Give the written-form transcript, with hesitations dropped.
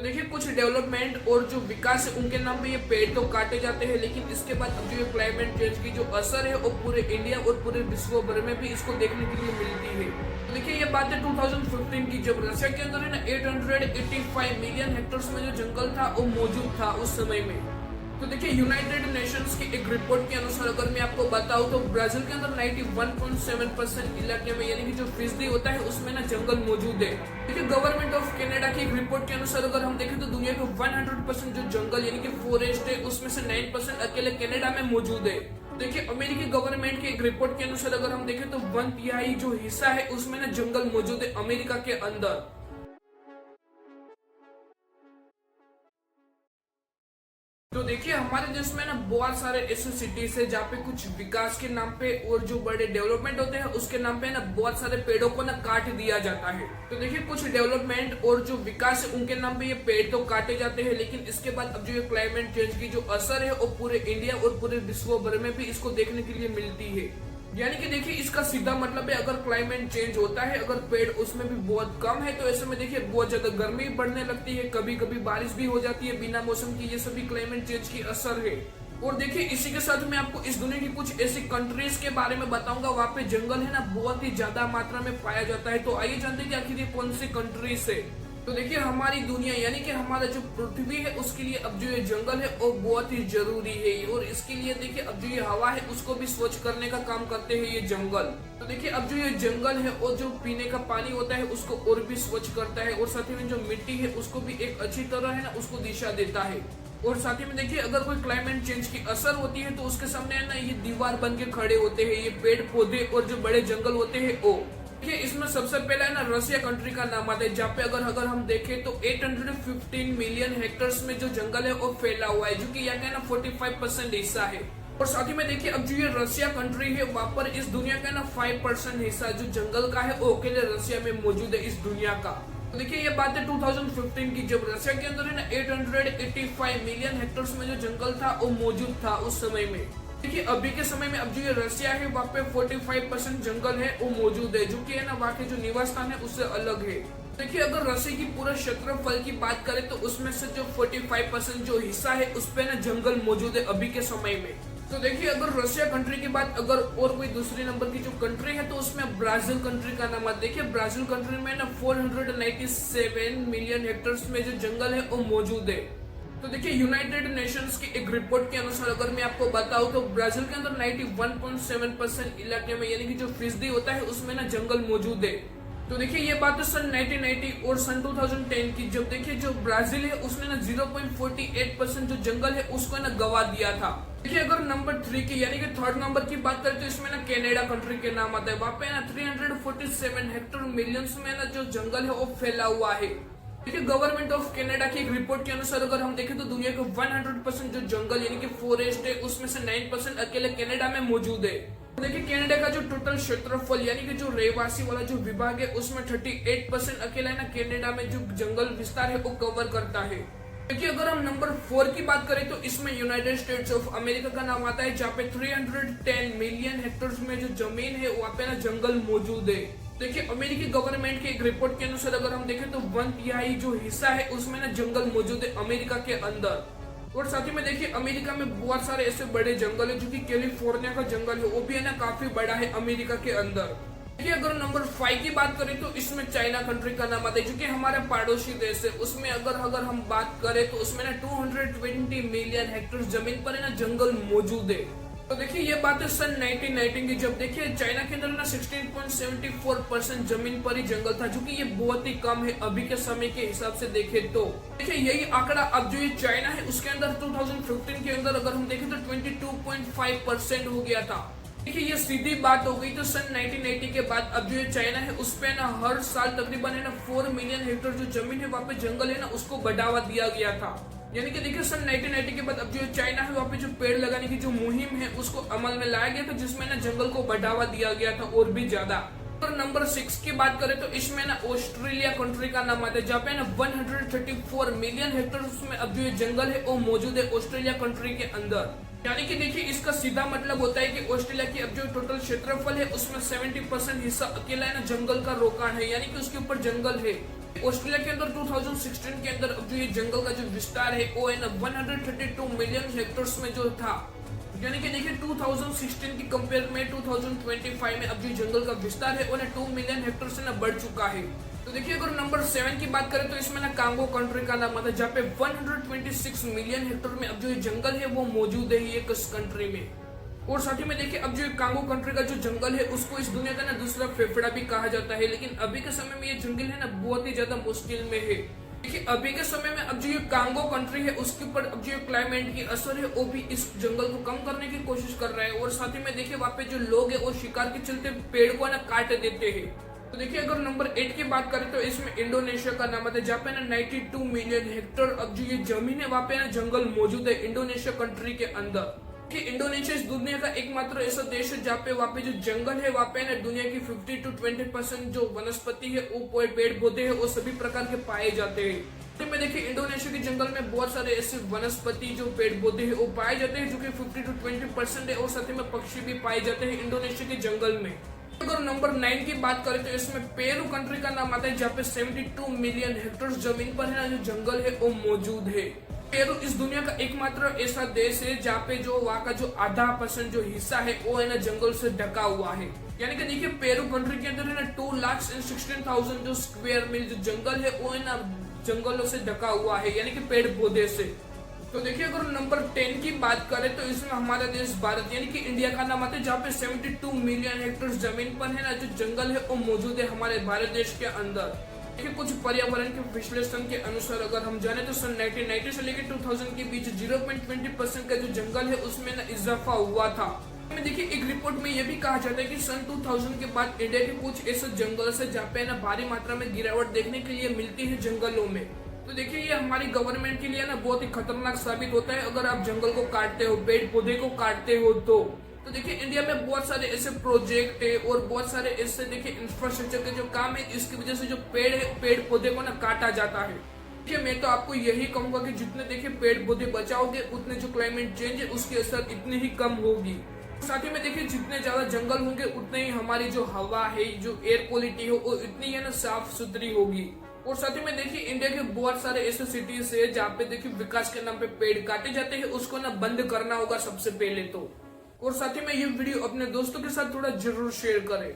देखिए कुछ डेवलपमेंट और जो विकास है उनके नाम पे ये पेड़ तो काटे जाते हैं, लेकिन इसके बाद अब जो ये क्लाइमेट चेंज की जो असर है वो पूरे इंडिया और पूरे विश्व भर में भी इसको देखने के लिए मिलती है। तो देखिए ये बात है 2015 की, जब रशिया के अंदर है ना 885 मिलियन हेक्टेयर्स में जो जंगल था वो मौजूद था उस समय में। तो देखिए यूनाइटेड नेशंस की एक रिपोर्ट के अनुसार अगर मैं आपको बताऊं तो ब्राजील के अंदर 91.7% इलाके में यानी कि जो फीसदी होता है उसमें ना जंगल मौजूद है। देखिए गवर्नमेंट ऑफ कनाडा की एक रिपोर्ट के अनुसार अगर हम देखें तो दुनिया के 100% जो जंगल यानी कि फॉरेस्ट है उसमें से 9% अकेले कनाडा में मौजूद है। देखिए अमेरिकी गवर्नमेंट की एक रिपोर्ट के अनुसार अगर हम देखें तो 1/3 जो हिस्सा है उसमें ना जंगल मौजूद है अमेरिका के अंदर। तो देखिए हमारे देश में ना बहुत सारे ऐसे सिटीज है जहाँ पे कुछ विकास के नाम पे और जो बड़े डेवलपमेंट होते हैं उसके नाम पे ना बहुत सारे पेड़ों को ना काट दिया जाता है। तो देखिए कुछ डेवलपमेंट और जो विकास है उनके नाम पे ये पेड़ तो काटे जाते हैं, लेकिन इसके बाद अब जो ये क्लाइमेट चेंज की जो असर है वो पूरे इंडिया और पूरे विश्व भर में भी इसको देखने के लिए मिलती है। यानी कि देखिए इसका सीधा मतलब है अगर क्लाइमेट चेंज होता है, अगर पेड़ उसमें भी बहुत कम है तो ऐसे में देखिए बहुत ज्यादा गर्मी बढ़ने लगती है, कभी कभी बारिश भी हो जाती है बिना मौसम की। ये सभी क्लाइमेट चेंज की असर है। और देखिए इसी के साथ मैं आपको इस दुनिया की कुछ ऐसी कंट्रीज के बारे में बताऊंगा वहाँ पे जंगल है ना बहुत ही ज्यादा मात्रा में पाया जाता है। तो आइए जानते हैं कि आखिर ये कौन सी कंट्रीज है। तो देखिए हमारी दुनिया यानी कि हमारा जो पृथ्वी है उसके लिए अब जो ये जंगल है वो बहुत ही जरूरी है, और इसके लिए देखिए अब जो ये हवा है उसको भी स्वच्छ करने का काम करते हैं ये जंगल। तो देखिए अब जो ये जंगल है और जो पीने का पानी होता है उसको और भी स्वच्छ करता है, और साथ ही में जो मिट्टी है उसको भी एक अच्छी तरह है ना उसको दिशा देता है। और साथ ही में देखिए अगर कोई क्लाइमेट चेंज की असर होती है तो उसके सामने है ना ये दीवार बन के खड़े होते हैं ये पेड़ पौधे और जो बड़े जंगल होते हैं वो। देखिए इसमें सबसे पहला है ना रशिया कंट्री का नाम आता है, जहाँ पे अगर हम देखें तो 815 मिलियन हेक्टेयर्स में जो जंगल है वो फैला हुआ है, जो कि यहाँ का ना 45% हिस्सा है। और साथ ही में देखिए अब जो ये रशिया कंट्री है वहाँ पर इस दुनिया का ना 5% हिस्सा जो जंगल का है वो अकेले रशिया में मौजूद है इस दुनिया का। तो देखिए ये बात है 2015 की, जब रशिया के अंदर है ना 885 मिलियन हेक्टेयर्स में जो जंगल था वो मौजूद था उस समय में। देखिए अभी के समय में अब जो ये रशिया है वहाँ पे 45% जंगल है वो मौजूद है, जो कि है ना वहाँ के जो निवास स्थान है उससे अलग है। देखिए अगर रशिया की पूरा क्षेत्रफल की बात करें तो उसमें से जो 45% जो हिस्सा है उस पे ना जंगल मौजूद है अभी के समय में। तो देखिए अगर रशिया कंट्री की बात अगर और कोई दूसरी नंबर की जो कंट्री है तो उसमें ब्राजील कंट्री का नाम आता है। देखिए ब्राजील कंट्री में ना 497 मिलियन हेक्टेयर्स में जो जंगल है वो मौजूद है। तो देखिए यूनाइटेड नेशंस की एक रिपोर्ट के अनुसार अगर मैं आपको बताऊं तो ब्राजील के अंदर 91.7% इलाके में यानी कि जो फीसदी होता है उसमें ना जंगल मौजूद है। तो देखिए ये बात है सन 1990 और सन 2010 की, जब देखिए जो ब्राजील है उसने ना 0.48% जो जंगल है उसको ना गवा दिया था। देखिए अगर नंबर 3 की यानी कि थर्ड नंबर की बात करें तो इसमें ना कनाडा कंट्री के नाम आता है। वहाँ पे ना 347 हेक्टेयर मिलियंस में ना जो जंगल है वो फैला हुआ है। देखिए गवर्नमेंट ऑफ कनाडा की एक रिपोर्ट के अनुसार अगर हम देखें तो दुनिया के 100% जो जंगल यानी कि फॉरेस्ट है उसमें से 9% अकेले कनाडा में मौजूद है। देखिए कनाडा का जो टोटल क्षेत्रफल यानी कि जो रहवासी वाला जो विभाग है उसमें 38% अकेला है ना कनाडा में जो जंगल विस्तार है वो कवर करता है। देखिए अगर हम नंबर 4 की बात करें तो इसमें यूनाइटेड स्टेट्स ऑफ अमेरिका का नाम आता है, जहाँ पे 310 मिलियन हेक्टेयर्स में जो जमीन है वहाँ पे ना जंगल मौजूद है। देखिए अमेरिकी गवर्नमेंट की एक रिपोर्ट के अनुसार अगर हम देखें तो 1/3 जो हिस्सा है उसमें ना जंगल मौजूद है अमेरिका के अंदर। और साथ ही में देखिए अमेरिका में बहुत सारे ऐसे बड़े जंगल है, जो कि कैलिफोर्निया का जंगल है वो भी है ना काफी बड़ा है अमेरिका के अंदर। देखिए अगर नंबर 5 की बात करें तो इसमें चाइना कंट्री का नाम आता है, जो कि हमारे पड़ोसी देश है। उसमें अगर हम बात करें तो उसमें ना 220 मिलियन हेक्टेयर जमीन पर है ना जंगल मौजूद है। तो देखिए ये बात है सन 1990 की, जब देखिए चाइना के अंदर ना 16.74% जमीन पर ही जंगल था, जो कि ये बहुत ही कम है अभी के समय के हिसाब से देखे तो। देखिए यही आंकड़ा अब जो ये चाइना है उसके अंदर 2015 के अंदर अगर हम देखें तो 22.5% हो गया था। देखिए ये सीधी बात हो गई। तो सन 1980 के बाद अब जो ये चाइना है उस पे ना हर साल तकरीबन है ना 4 मिलियन हेक्टेयर जो जमीन है वहाँ पे जंगल है ना उसको बढ़ावा दिया गया था। यानी कि देखिए सन 1980 के बाद अब जो चाइना है वहाँ पे जो पेड़ लगाने की जो मुहिम है उसको अमल में लाया गया था, जिसमें ना जंगल को बढ़ावा दिया गया था और भी ज्यादा। और नंबर 6 की बात करें तो इसमें ना ऑस्ट्रेलिया कंट्री का नाम आता है, जहाँ पे ना 134 मिलियन हेक्टेयर उसमें अब जो जंगल है वो मौजूद है ऑस्ट्रेलिया कंट्री के अंदर। यानी कि देखिए इसका सीधा मतलब होता है कि ऑस्ट्रेलिया की अब जो टोटल क्षेत्रफल है उसमें 70% हिस्सा अकेला है ना जंगल का रोकाण है, यानी कि उसके ऊपर जंगल है। ऑस्ट्रेलिया के अंदर 2016 के अंदर अब जो ये जंगल का जो विस्तार है वो है ना 132 मिलियन हेक्टेयर्स में जो था, यानी कि देखिए 2016 की कंपेयर में 2025 में अब जो जंगल का विस्तार है वो ना 2 मिलियन हेक्टेयर से ना बढ़ चुका है। तो देखिए अगर नंबर 7 की बात करें तो इसमें ना कांगो कंट्री का नाम आता है, जहाँ पे 126 मिलियन हेक्टेयर में अब जो ये जंगल है वो मौजूद है ये कंट्री में। और साथ ही में देखिए अब जो कांगो कंट्री का जो जंगल है उसको इस दुनिया का ना दूसरा फेफड़ा भी कहा जाता है, लेकिन अभी के समय में ये जंगल है ना बहुत ही ज्यादा मुश्किल में है। देखिए अभी के समय में अब जो ये कांगो कंट्री है उसके ऊपर अब जो क्लाइमेट की असर है वो भी इस जंगल को कम करने की कोशिश कर रहा है। और साथ ही में देखिए वहाँ पे जो लोग है वो शिकार के चलते पेड़ को ना काट देते हैं। तो देखिए अगर नंबर 8 की बात करें तो इसमें इंडोनेशिया का नाम आता है, जहाँ पे ना 92 मिलियन हेक्टेयर अब जो ये जमीन है वहाँ पे ना जंगल मौजूद है इंडोनेशिया कंट्री के अंदर। कि इंडोनेशिया इस दुनिया का एकमात्र ऐसा देश है जहाँ पे जो जंगल है वहाँ पे ना दुनिया की 50 to 20% जो वनस्पति है वो पेड़ पौधे है वो सभी प्रकार के पाए जाते हैं। तो में देखिए इंडोनेशिया के जंगल में बहुत सारे ऐसे वनस्पति जो पेड़ पौधे है वो पाए जाते हैं जो कि 50 to 20% है, और साथ ही में पक्षी भी पाए जाते हैं इंडोनेशिया के जंगल में। अगर नंबर 9 की बात करें तो इसमें पेरू कंट्री का नाम आता है, जहाँ पे 72 मिलियन हेक्टेयर जमीन पर है ना जो जंगल है वो मौजूद है। पेरू इस दुनिया का एकमात्र ऐसा देश है जहाँ पे जो वहाँ का जो आधा % जो हिस्सा है वो है ना जंगल से ढका हुआ है। यानी कि देखिए पेरू कंट्री के अंदर है ना 2,16,000 जो स्क्वायर मील जो जंगल है वो है ना जंगलों से ढका हुआ है, यानी कि पेड़ पौधे से। तो देखिए अगर नंबर 10 की बात करें तो इसमें हमारा देश भारत यानी कि इंडिया का नाम आता है, जहाँ पे 72 मिलियन हेक्टेयर जमीन पर है ना जो जंगल है वो मौजूद है हमारे भारत देश के अंदर। देखिए कुछ पर्यावरण के विश्लेषण के अनुसार अगर हम जाने तो सन 1990 से लेकर 2000 के बीच 0.20% का जो जंगल है उसमें ना इजाफा हुआ था। देखिए एक रिपोर्ट में यह भी कहा जाता है कि सन 2000 के बाद इंडिया के कुछ ऐसे जंगल से जहाँ पे ना भारी मात्रा में गिरावट देखने के लिए मिलती है जंगलों में। तो देखिए ये हमारी गवर्नमेंट के लिए ना बहुत ही खतरनाक साबित होता है अगर आप जंगल को काटते हो, पेड़ पौधे को काटते हो तो देखिए इंडिया में बहुत सारे ऐसे प्रोजेक्ट है और बहुत सारे ऐसे देखिए इंफ्रास्ट्रक्चर के जो काम है इसकी वजह से जो पेड़ पौधे को ना काटा जाता है। देखिए मैं तो आपको यही कहूंगा कि जितने देखिए पेड़ पौधे बचाओगे उतने जो क्लाइमेट चेंज है उसकी असर इतनी ही कम होगी। साथ ही में देखिए जितने ज्यादा जंगल होंगे उतने ही हमारी जो हवा है, जो एयर क्वालिटी हो वो इतनी है ना साफ सुथरी होगी। और साथ ही में देखिए इंडिया के बहुत सारे ऐसे सिटीज है जहाँ पे देखिए विकास के नाम पे पेड़ काटे जाते हैं, उसको ना बंद करना होगा सबसे पहले तो। और साथ ही में ये वीडियो अपने दोस्तों के साथ थोड़ा जरूर शेयर करें।